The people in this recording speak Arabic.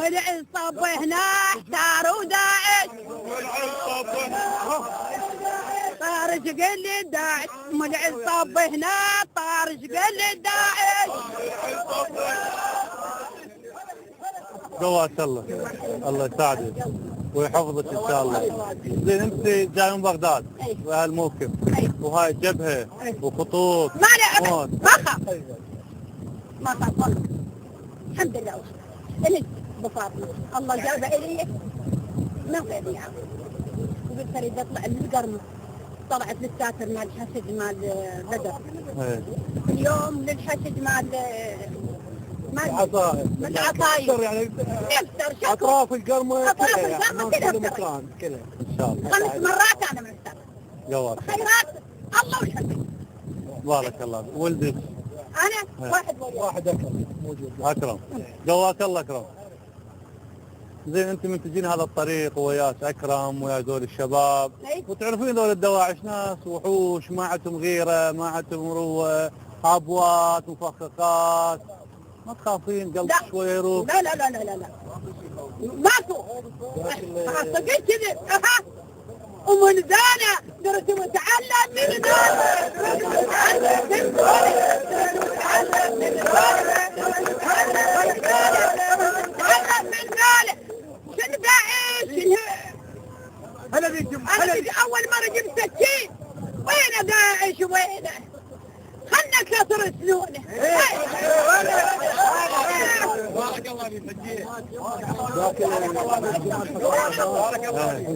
والعصب هنا احتار وداعش طارش قل لي داعش والعصب هنا طارش قل لي داعش. قواك الله، الله يساعدك ويحفظك ان شاء الله. زين انت جاي من بغداد وهالموقف وهاي جبهه وخطوط ما لا ما خاف ما خاف والله الحمد لله. الي بفاطمه الله جابه الي ما غير يعني وقلت اريد اطلع من القرمه. طلعت للساتر مال الحشد مال بدر اليوم للحشد مال العصاير يعني اطراف القرمه اطراف القرمه كلها مكان كلها ان شاء الله. 5 مرات انا مستر جواب خيرات الله ويحفظك. بارك الله. ولدك انا واحد اكرم موجود. اكرم جواك الله اكرم. زين انت من تجين هذا الطريق وياك اكرم ويا ذول الشباب وتعرفين ذول الدواعش ناس وحوش ما عندهم غيره ما عندهم مروه عبوات مفخخات ما تخافين قلبك شوي يروح؟ لا لا لا لا لا لا ماكو صدقت كذا ومن ذانا درت متعلم من ذانا درت متعلم من ذانا شنو داعش هلا بيك انا اول مره جبت سكين وين داعش وين خلنا كثر سنونه. بارك الله فيك بارك الله